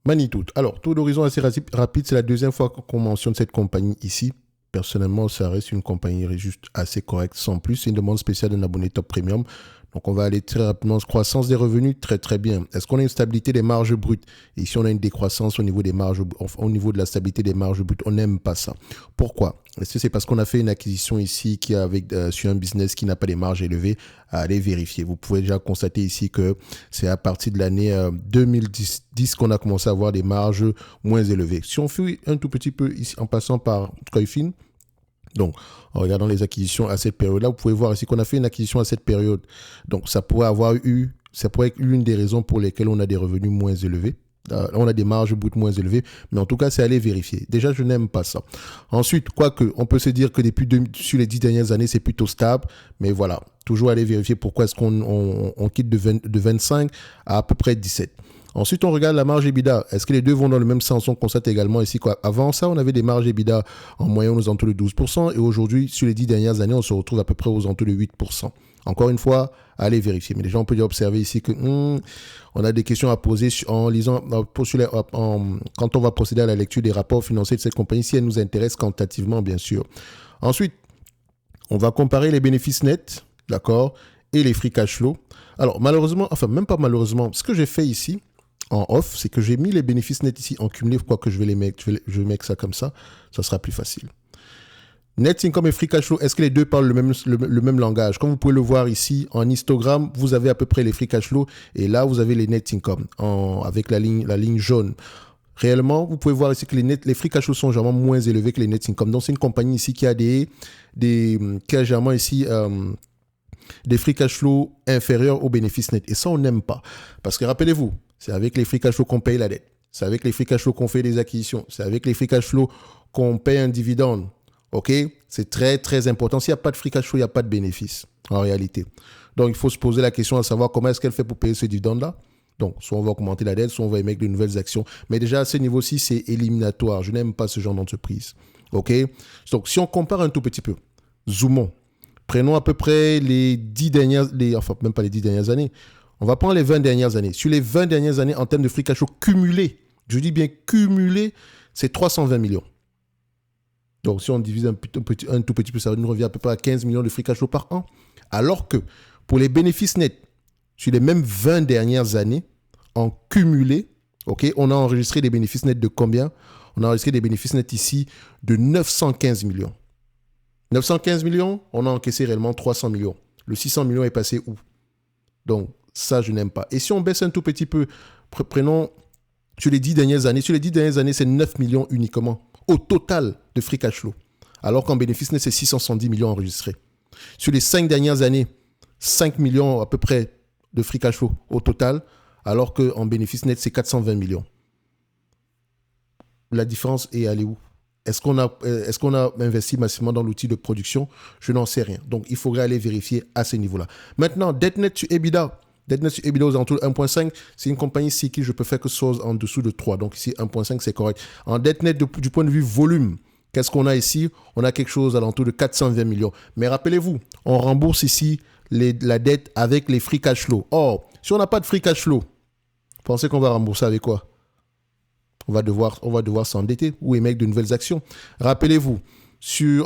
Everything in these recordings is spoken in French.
Manitout. Alors, taux d'horizon assez rapide, c'est la deuxième fois qu'on mentionne cette compagnie ici. Personnellement, ça reste une compagnie juste assez correcte, sans plus. C'est une demande spéciale d'un abonné top premium. Donc, on va aller très rapidement. Croissance des revenus, très très bien. Est-ce qu'on a une stabilité des marges brutes? Et ici, on a une décroissance au niveau des marges, au niveau de la stabilité des marges brutes. On n'aime pas ça. Pourquoi? Est-ce que c'est parce qu'on a fait une acquisition ici qui est avec, sur un business qui n'a pas des marges élevées? Allez vérifier. Vous pouvez déjà constater ici que c'est à partir de l'année 2010 qu'on a commencé à avoir des marges moins élevées. Si on fait un tout petit peu ici, en passant par Coifin, donc, en regardant les acquisitions à cette période-là, vous pouvez voir ici qu'on a fait une acquisition à cette période. Donc, ça pourrait être l'une des raisons pour lesquelles on a des revenus moins élevés. On a des marges brutes moins élevées, mais en tout cas, c'est aller vérifier. Déjà, je n'aime pas ça. Ensuite, quoique, on peut se dire que sur les 10 dernières années, c'est plutôt stable, mais voilà, toujours aller vérifier pourquoi est-ce qu'on quitte de 25 à peu près 17. Ensuite, on regarde la marge EBITDA. Est-ce que les deux vont dans le même sens? On constate également ici qu'avant ça, on avait des marges EBITDA en moyenne aux alentours de 12%. Et aujourd'hui, sur les 10 dernières années, on se retrouve à peu près aux alentours de 8%. Encore une fois, allez vérifier. Mais déjà, on peut déjà observer ici que on a des questions à poser en lisant, quand on va procéder à la lecture des rapports financiers de cette compagnie, si elle nous intéresse quantitativement, bien sûr. Ensuite, on va comparer les bénéfices nets, d'accord, et les free cash flow. Alors, malheureusement, enfin, même pas malheureusement, ce que j'ai fait ici, en off, c'est que j'ai mis les bénéfices nets ici en cumulé, quoique je vais je vais mettre ça comme ça sera plus facile. Net income et free cash flow, est-ce que les deux parlent le même langage? Comme vous pouvez le voir ici, en histogramme, vous avez à peu près les free cash flow, et là, vous avez les net income, avec la ligne jaune. Réellement, vous pouvez voir ici que les free cash flow sont généralement moins élevés que les net income. Donc, c'est une compagnie ici qui a qui a généralement ici des free cash flow inférieurs aux bénéfices nets. Et ça, on n'aime pas. Parce que rappelez-vous, c'est avec les free cash flow qu'on paye la dette. C'est avec les free cash flow qu'on fait des acquisitions. C'est avec les free cash flow qu'on paye un dividende. OK? C'est très, très important. S'il n'y a pas de free cash flow, il n'y a pas de bénéfice, en réalité. Donc, il faut se poser la question à savoir comment est-ce qu'elle fait pour payer ce dividende-là. Donc, soit on va augmenter la dette, soit on va émettre de nouvelles actions. Mais déjà, à ce niveau-ci, c'est éliminatoire. Je n'aime pas ce genre d'entreprise. OK? Donc, si on compare un tout petit peu, zoomons. Prenons à peu près les 10 dernières, enfin, même pas les 10 dernières années. On va prendre les 20 dernières années. Sur les 20 dernières années, en termes de free cash flow cumulé, je dis bien cumulé, c'est 320 millions. Donc, si on divise un tout petit peu, ça nous revient à peu près à 15 millions de free cash flow par an. Alors que pour les bénéfices nets, sur les mêmes 20 dernières années, en cumulé, okay, on a enregistré des bénéfices nets de combien? On a enregistré des bénéfices nets ici de 915 millions. 915 millions, on a encaissé réellement 300 millions. Le 600 millions est passé où? Donc, ça, je n'aime pas. Et si on baisse un tout petit peu, prenons sur les 10 dernières années. Sur les 10 dernières années, c'est 9 millions uniquement au total de free cash flow. Alors qu'en bénéfice net, c'est 670 millions enregistrés. Sur les 5 dernières années, 5 millions à peu près de free cash flow au total, alors qu'en bénéfice net, c'est 420 millions. La différence est allée où? Est-ce qu'on a investi massivement dans l'outil de production? Je n'en sais rien. Donc, il faudrait aller vérifier à ce niveau-là. Maintenant, dette nette sur EBITDA. Dette nette sur EBITDA aux alentours de 1.5. C'est une compagnie ici qui je peux faire que chose en dessous de 3. Donc, ici, 1.5, c'est correct. En dette nette, du point de vue volume, qu'est-ce qu'on a ici? On a quelque chose à l'entour de 420 millions. Mais rappelez-vous, on rembourse ici la dette avec les free cash flow. Or, si on n'a pas de free cash flow, pensez qu'on va rembourser avec quoi? On va devoir s'endetter ou émettre de nouvelles actions. Rappelez-vous,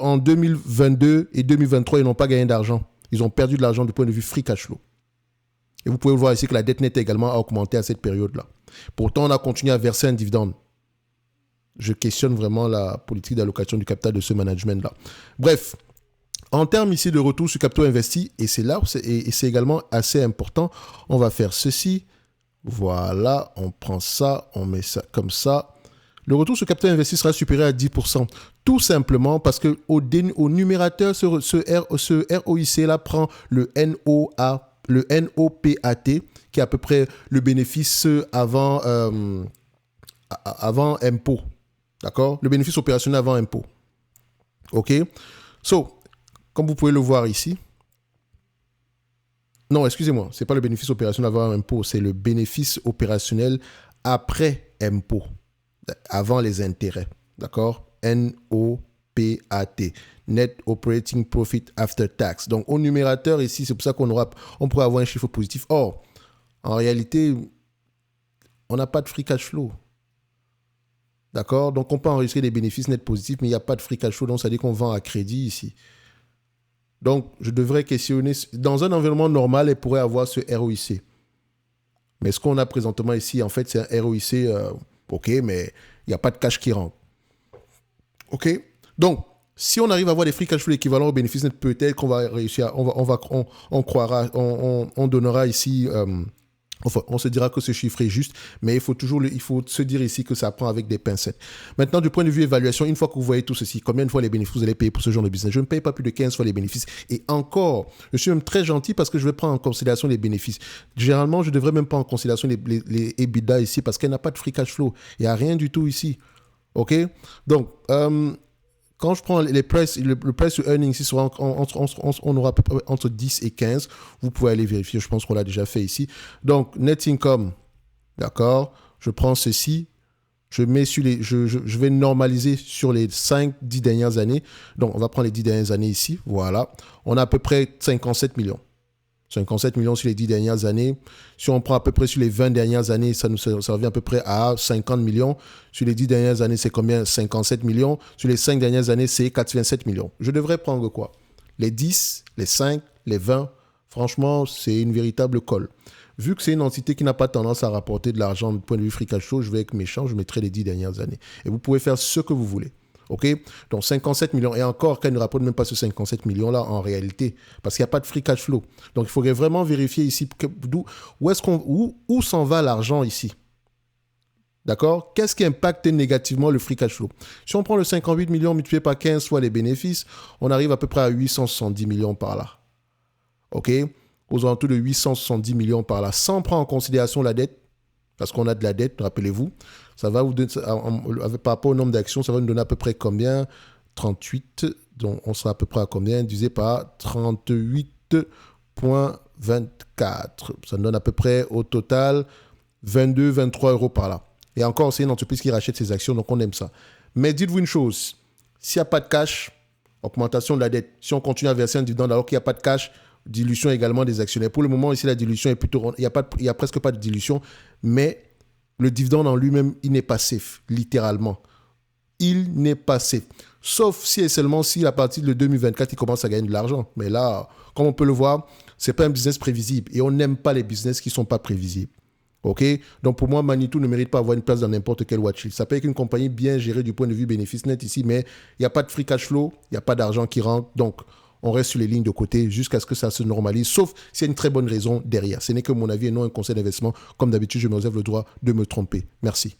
en 2022 et 2023, ils n'ont pas gagné d'argent. Ils ont perdu de l'argent du point de vue free cash flow. Et vous pouvez voir ici que la dette nette également a augmenté à cette période-là. Pourtant, on a continué à verser un dividende. Je questionne vraiment la politique d'allocation du capital de ce management-là. Bref, en termes ici de retour sur capitaux investis, et c'est là, et c'est également assez important, on va faire ceci. Voilà, on prend ça, on met ça comme ça. Le retour sur capital investi sera supérieur à 10%. Tout simplement parce qu'au numérateur, ce ROIC-là prend le NOPAT, qui est à peu près le bénéfice avant impôt. D'accord? Le bénéfice opérationnel avant impôt. OK? So, comme vous pouvez le voir ici, non, excusez-moi, ce n'est pas le bénéfice opérationnel avant impôt, c'est le bénéfice opérationnel après impôt, avant les intérêts. D'accord? NOPAT, Net Operating Profit After Tax. Donc, au numérateur ici, c'est pour ça on pourrait avoir un chiffre positif. Or, en réalité, on n'a pas de free cash flow. D'accord? Donc, on peut enregistrer des bénéfices nets positifs, mais il n'y a pas de free cash flow. Donc, ça veut dire qu'on vend à crédit ici. Donc, je devrais questionner. Dans un environnement normal, elle pourrait avoir ce ROIC. Mais ce qu'on a présentement ici, en fait, c'est un ROIC, OK, mais il n'y a pas de cash qui rentre. OK? Donc, si on arrive à avoir des free cash flow équivalents aux bénéfices nets, peut-être qu'on va réussir, on croira, on donnera ici, enfin, on se dira que ce chiffre est juste, mais il faut se dire ici que ça prend avec des pincettes. Maintenant, du point de vue évaluation, une fois que vous voyez tout ceci, combien de fois les bénéfices vous allez payer pour ce genre de business? Je ne paye pas plus de 15 fois les bénéfices. Et encore, je suis même très gentil parce que je vais prendre en considération les bénéfices. Généralement, je ne devrais même pas en considération les EBITDA ici parce qu'elle n'a pas de free cash flow. Il n'y a rien du tout ici. OK? Donc, quand je prends le price to earnings ici sera on aura à peu près entre 10 et 15. Vous pouvez aller vérifier, je pense qu'on l'a déjà fait ici. Donc, net income, d'accord, je prends ceci, je vais normaliser sur les 5-10 dernières années. Donc, on va prendre les 10 dernières années ici, voilà. On a à peu près 57 millions. 57 millions sur les 10 dernières années. Si on prend à peu près sur les 20 dernières années, ça revient à peu près à 50 millions. Sur les 10 dernières années, c'est combien? 57 millions. Sur les 5 dernières années, c'est 87 millions. Je devrais prendre quoi? Les 10, les 5, les 20. Franchement, c'est une véritable colle. Vu que c'est une entité qui n'a pas tendance à rapporter de l'argent du point de vue free cash flow, je vais être méchant, je mettrai les 10 dernières années. Et vous pouvez faire ce que vous voulez. OK? Donc 57 millions. Et encore, qu'elle ne rapporte même pas ce 57 millions-là en réalité. Parce qu'il n'y a pas de free cash flow. Donc il faudrait vraiment vérifier ici où s'en va l'argent ici. D'accord? Qu'est-ce qui impacte négativement le free cash flow? Si on prend le 58 millions multiplié par 15 fois les bénéfices, on arrive à peu près à 870 millions par là. OK? Aux alentours de 870 millions par là. Sans prendre en considération la dette. Parce qu'on a de la dette, rappelez-vous. Ça va vous donner, par rapport au nombre d'actions, ça va nous donner à peu près combien? 38. Donc, on sera à peu près à combien? Divisé par 38,24. Ça nous donne à peu près au total 22, 23 euros par là. Et encore, c'est une entreprise qui rachète ses actions, donc on aime ça. Mais dites-vous une chose. S'il n'y a pas de cash, augmentation de la dette. Si on continue à verser un dividende alors qu'il n'y a pas de cash, dilution également des actionnaires. Pour le moment, ici, la dilution est plutôt... Il n'y a presque pas de dilution, mais le dividende en lui-même, il n'est pas safe, littéralement. Il n'est pas safe. Sauf si et seulement si, à partir de 2024, il commence à gagner de l'argent. Mais là, comme on peut le voir, ce n'est pas un business prévisible. Et on n'aime pas les business qui ne sont pas prévisibles. OK? Donc, pour moi, Manitou ne mérite pas avoir une place dans n'importe quel watchlist. Ça peut être une compagnie bien gérée du point de vue bénéfice net ici, mais il n'y a pas de free cash flow, il n'y a pas d'argent qui rentre. Donc, on reste sur les lignes de côté jusqu'à ce que ça se normalise, sauf s'il y a une très bonne raison derrière. Ce n'est que mon avis et non un conseil d'investissement. Comme d'habitude, je me réserve le droit de me tromper. Merci.